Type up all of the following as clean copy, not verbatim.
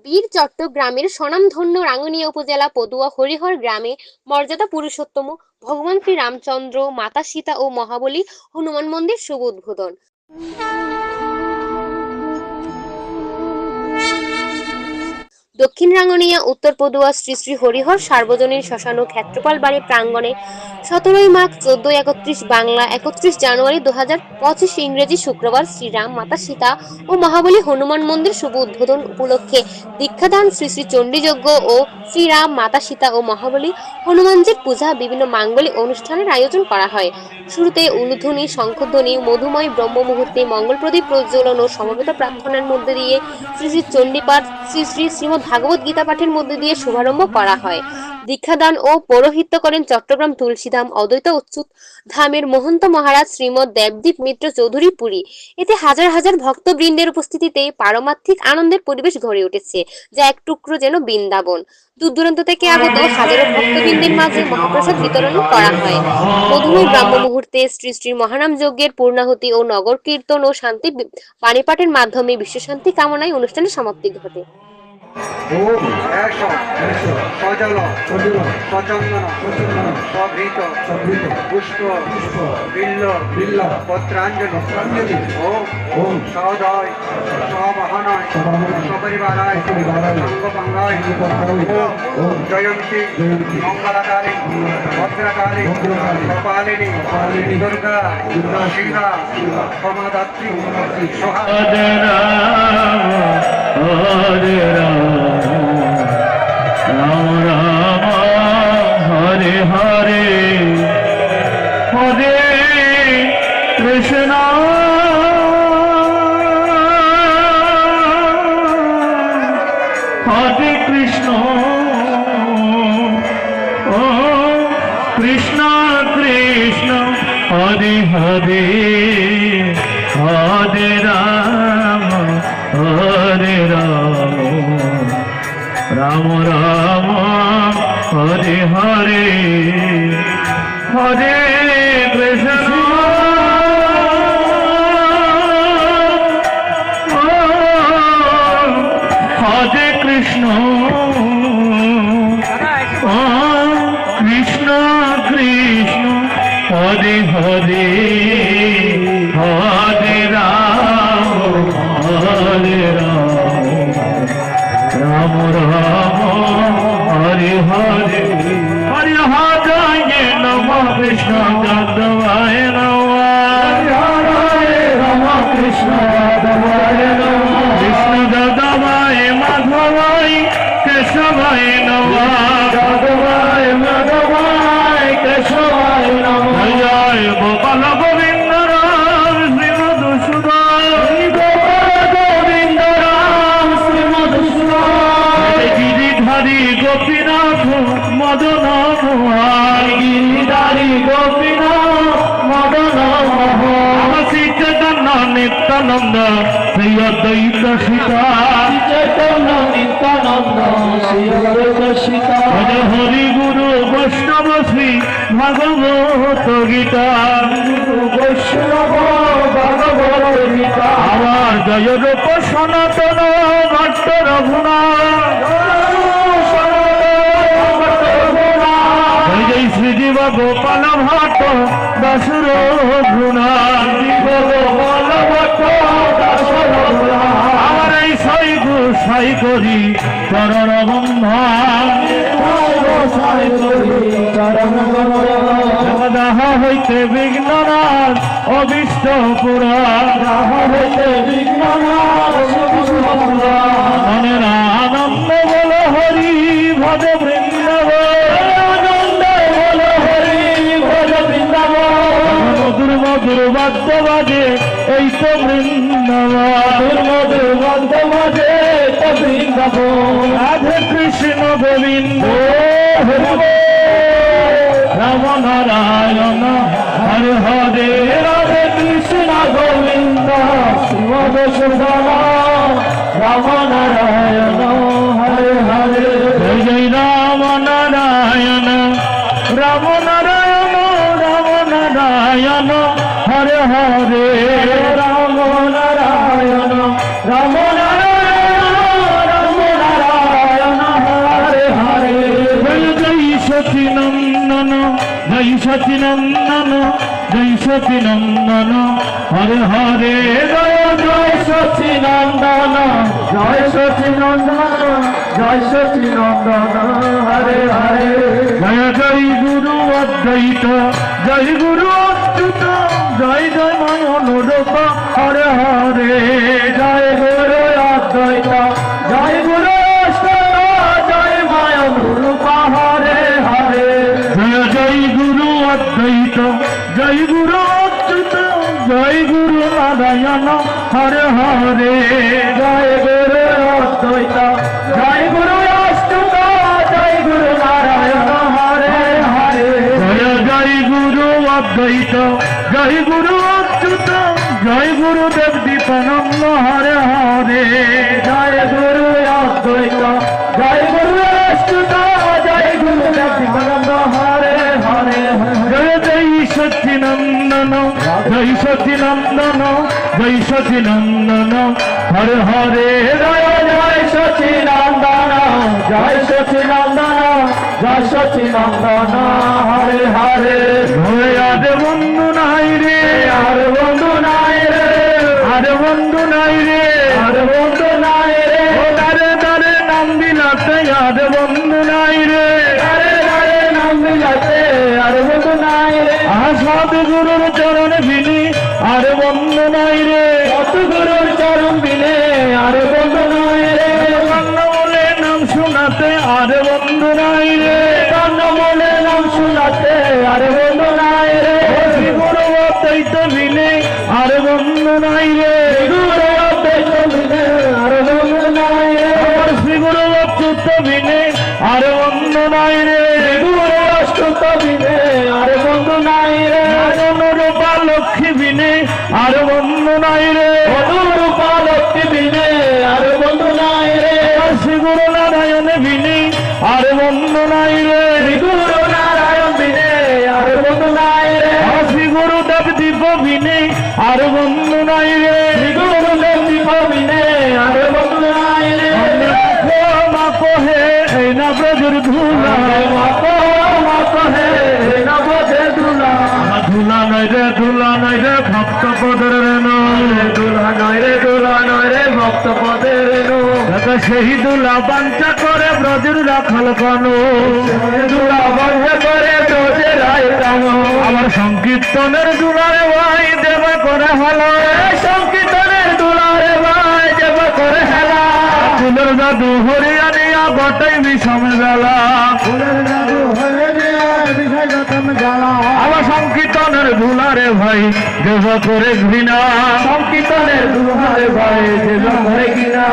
বীর চট্টগ্রামের স্বনামধন্য রাঙ্গুনিয়া উপজেলা পদুয়া হরিহর গ্রামে মর্যাদা পুরুষোত্তম ভগবান শ্রী রামচন্দ্র, মাতা সীতা ও মহাবলী হনুমান মন্দির শুভ উদ্বোধন। দক্ষিণ রাঙ্গুনিয়া উত্তর পদুয়া শ্রী শ্রী হরিহর সার্বজনীন শ্মশান ও ক্ষেত্রপাল বাড়ি প্রাঙ্গণে 17ই মাঘ 1431 বাংলা 31 জানুয়ারি 2025 ইংরেজি শুক্রবার শ্রীরাম, মাতা সীতা ও মহাবলী হনুমান মন্দির শুভ উদ্বোধন উপলক্ষে দীক্ষাদান, শ্রী শ্রী চণ্ডীযজ্ঞ ও শ্রীরাম, মাতা সীতা ও মহাবলী হনুমানজির পূজা বিভিন্ন মাঙ্গলিক অনুষ্ঠানের আয়োজন করা হয়। শুরুতে উলুধ্বনি, শঙ্খধ্বনি, মধুময় ব্রহ্ম মুহূর্তে মঙ্গল প্রদীপ প্রজ্বলন ও সমবেত প্রার্থনার মধ্যে দিয়ে শ্রী শ্রী চণ্ডীপাঠ, শ্রী শ্রী শ্রীমদ্ ভাগবত গীতা পাঠের মধ্যে দিয়ে শুভারম্ভ করা হয়। দীক্ষাদান ও পৌরোহিত্য করেন চট্টগ্রাম তুলসীধাম অদ্বৈত অচ্যুত ধামের মহন্ত মহারাজ শ্রীমৎ দেবদীপ মিত্র চৌধুরী পুরী। এতে হাজার হাজার ভক্তবৃন্দের উপস্থিতিতে পারমার্থিক আনন্দের পরিবেশ গড়ে উঠেছে, যা এক টুকরো যেন বৃন্দাবন। দূর দূরান্ত থেকে আগত হাজারো ভক্তবৃন্দের মাঝে মহাপ্রসাদ বিতরণ করা হয়। মধুময় ব্রাহ্ম মুহূর্তে শ্রী শ্রী মহানাম যজ্ঞের পূর্ণাহুতি ও নগর কীর্তন ও শান্তি বাণীপাঠের মাধ্যমে বিশ্বশান্তি কামনায় অনুষ্ঠানের সমাপ্তি ঘটে। সজল সচন্দন সভৃত পুষ্প বিল্ল পত্রাঞ্জলি ওম সহদয় সহবহনয় সপরিবারায় সঙ্গপাঙ্গায় ওম জয়ন্তী মঙ্গলাকালী ভদ্রকালী কপালিনী দুর্গা শিবা ক্ষমাদাত্রী সোহা। হরে রাম রাম হরে হরে হরে কৃষ্ণ হরে কৃষ্ণ ও কৃষ্ণ কৃষ্ণ হরে হরে হরে রাম হরে রাম রাম রাম হরে হরে হরে কৃষ্ণ হরে কৃষ্ণ কৃষ্ণ কৃষ্ণ হরে হরে হরে রাম হরে রাম রাম হরে হরে হরে হরে নম কৃষ্ণ যাদবায় নম নম কৃষ্ণ যাদবায় নম কৃষ্ণ যাদবায় মাধবায় কেশবায় নম যাদবায় মাধবায় কেশবায় নম জয় গোপাল গোবিন্দ রাম শ্রী মধুসূদন গোবিন্দ রাম শ্রী মধুসূদন গিরিধারী গোপীনাথ মদন মোহন গিরিধারী গোপীনাথ মদন মোহন শ্রী চৈতন্য নিত্যানন্দ শ্রী অদ্বৈত সীতা চৈতন্য নিত্যানন্দ শ্রী অদ্বৈত সীতা হরে হরি গুরু বৈষ্ণব শ্রী ভাগবত গীতা বৈষ্ণব ভাগবত গীতা আমার জয় রূপ সনাতন ভট্ট রঘুনাথ জয় শ্রীজীব গোপাল ভট্ট দাস রঘুনাথ জীব গোপাল ভট্ট দাস রঘুনাথ আমার এই সাই গোসাই করি চরণ বন্ধন দাহ হইতে বিঘ্ননাথ অবিষ্ট পুরাণ দাহ হইতে বিঘ্ননাথ মনের আনন্দ বল হরি ভজ বৃন্দাবন আনন্দ বল হরি ভজ বৃন্দাবন মধুর মধুর বাদ্য বাজে এই তো বৃন্দাবন মধুর বাদ্য বাজে তো বৃন্দাবন রাধে কৃষ্ণ গোবিন্দ রাম নারায়ণ হরে হরে রাধে কৃষ্ণ গোবিন্দ শ্রীমধুসূদন রাম নারায়ণ হরে হরে জয় রাম নারায়ণ রাম নারায়ণ রাম নারায়ণ হরে হরে রাম নারায়ণ রাম নারায়ণ রাম নারায়ণ সচি নন্দন জয় সচি নন্দন হরে হরে জয় জয় সচি নন্দন জয় সচি নন্দন জয় সচি নন্দন হরে হরে জয় জয় গুরু অদ্বৈত জয় গুরু অচ্যুত জয় জয় ময় অনুরূপ হরে হরে জয় গুরু অদ্বৈত জয় গুরু অচ্যুত জয় ময় অনুরূপ হরে হরে জয় জয় গুরু অদ্বৈত জয় গুরু অচ্যুত জয় গুরু নারায়ণ হরে হরে জয় গুরু অদ্বৈত জয় গুরু অচ্যুত জয় গুরু নারায়ণ হরে হরে জয় জয় গুরু অদ্বৈত জয় গুরু অচ্যুত জয় গুরুদেব দীপানন্দ হরে হরে জয় গুরু অদ্বৈত জয় গুরু অচ্যুত জয় গুরুদেব দীপানন্দ হরে হরে জয় জয় সচিনন্দন জয় সচিনন্দন জয় সচিনন্দন হরে হরে জয় জয় সচিনন্দন জয় সচিনন্দন জয় সচিনন্দন হরে হরে হরে আরে বন্ধু নাই রে আর বন্ধু নাই রে আর বন্ধু নাই রে আর বন্ধু নাই রে দারে দারে নাম বিলাতে আর বন্ধু নাই রে দারে দারে নাম বিলাতে আর বন্ধু নাই রে আসাদ গুরুর চরণ বিনে আর বন্ধু নাই রে কত গুরুর চরণ বিনে আর বন্ধু নাই রে কান্ন বলে নাম শোনাতে আর বন্ধু নাই রে কান্ন বলে নাম শোনাতে আর বন্ধু নাই রে শ্রী গুরু অদ্বৈত বিনে আর বন্ধু নাই রে গুরু অদ্বৈত বিনে আর বন্ধু নাই রে শ্রী গুরু অচ্যুত বিনে আর বন্ধু নাই রে গুরু অচ্যুত বিনে আর বন্ধু নাই রে অনুরূপা লক্ষ্মী বিনে আর বন্ধু নাই রে অনুরূপা লক্ষ্মী বিনে আর বন্ধু নাই রে শ্রী গুরু নারায়ণ বিনে আর বন্ধু নাই রে গুরু নারায়ণ বিনে আর বন্ধু নাই রে শ্রী গুরুদেব দীপ বিনে আর বন্ধু নাই রে গুরুদেব দীপ বিনে আর বন্ধু নাই রে মাকো হে এই না ব্রজের ধুলা মাকো হে এই না ব্রজের ধুলা ধুলা নয় রে ভক্ত পদের রেণু ধুলা নয় রে ভক্ত পদের রেণু সেই দুলা বাঞ্চা করে ব্রজের রাখাল কানু দুলা বাঞ্চা করে ব্রজের রায় কানু আমার সংকীর্তনের দুলারে ভাই দেব করে হলো সংকীর্তনের দুলারে ভাই দেব করে হেলা ফুলের জাদু হরিয়ানিয়া গটাই বিষম জ্বালা ফুলের জাদু হরিয়ানিয়া বিষম জ্বালা আমার সংকীর্তনের দুলারে ভাই দেব করে ঘৃণা সংকীর্তনের দুলারে ভাই দেব করে ঘৃণা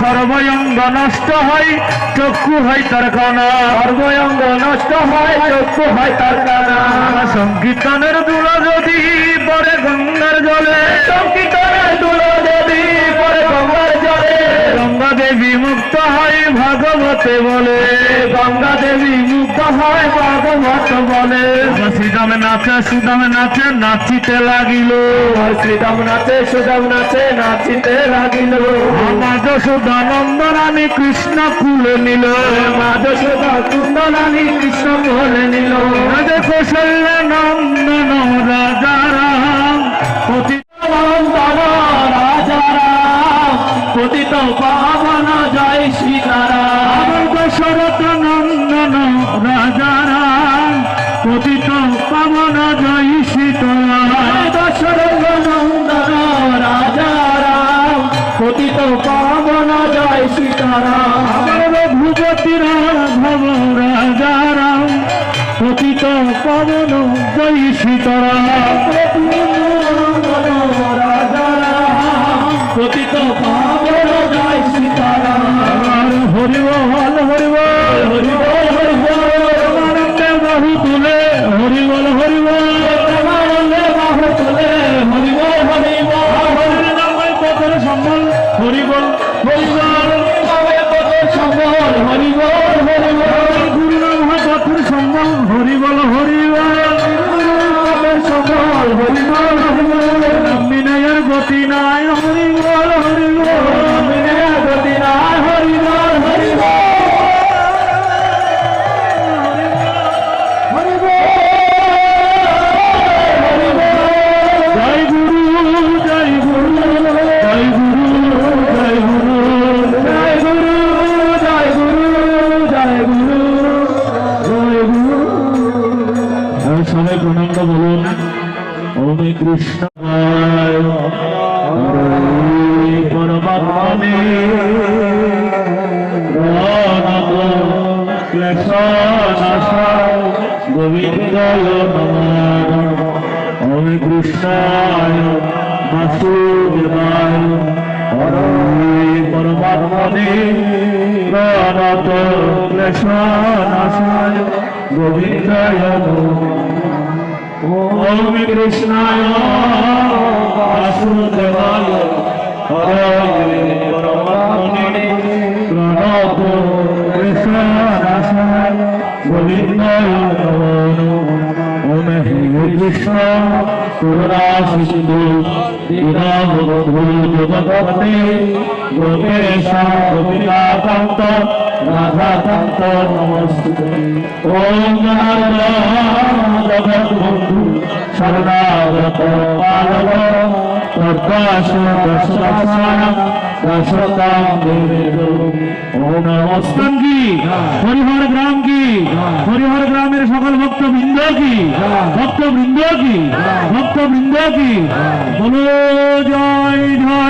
সর্বয়ঙ্গ নষ্ট হয় চক্ষু হয় তার কানা সর্বয়ঙ্গ নষ্ট হয় চক্ষু হয় তার কানা সংকীর্তনের দুলা যদি পরে গঙ্গার জলে সংকীর্তনের দুলা যদি পরে গঙ্গার জলে গঙ্গা দেবী মুক্ত হয় ভাগবতে বলে গঙ্গা দেবী মুক্ত হয় ভাগবত বলে শ্রীরাম নাচে সুদাম নাচে নাচিতে লাগিল শ্রীরাম নাচে সুদাম নাচে নাচিতে লাগিল মাধ সুধা নন্দরানী কৃষ্ণ কুলে নিল মাধ সুধা কুন্দরানী কৃষ্ণ কুলে নিল কৌশল্য নন্দন রাজা রাম পতিত নন্দন রাজা রাম পতিত পাবন জয় সীতারাম দশরথ নন্দন রাজা রাম পতিত পাবন জয় সীতারাম দশরথ নন্দন রাজা রাম পতিত পাবন জয় সীতারাম রঘুপতি রাঘব রাজা রাম পতিত পাবন জয় সীতারাম রাজা রাম পতিত পাবন জয় সীতারাম হরি বল হরি বল হরি বল হরি বল আনন্দে বাহু তুলে হরি বল হরি বল আনন্দে বাহু তুলে হরি বল হরি বল হরি নামে পথের সম্বল হরি বল হরি বল নামে পথের সম্বল হরি বল হরি বল গুরু নাম পথের সম্বল হরি বল হরি বল গুরু নামের সম্বল কৃষ্ণ পরমাত্মনে ক্লেশনাশায় গোবিন্দায় নমঃ। ওম কৃষ্ণায় বাসুদেবায় হরে পরমাত্মনে প্রণত ক্লেশনাশায় গোবিন্দায় নমঃ। ওম কৃষ্ণায় বাসুদেবায় হরে পরমাত্মনে প্রণত ক্লেশনাশায় গোবিন্দায় নমঃ। ওম হে কৃষ্ণ করুণা সিন্ধু দীনবন্ধু জগৎপতে গোপেশ গোপিকাকান্ত রাধাকান্ত নমস্তুতে। ওম জগৎবন্ধু শরণাগত পালক তদ্দাস দশরথায় দশরথাম দেবেদো। ওম নমস্তান কি হরিহর গ্রাম কি হরিহর গ্রামের সকল ভক্তবৃন্দ কি ভক্তবৃন্দ কি ভক্তবৃন্দ কি বলো জয় জয়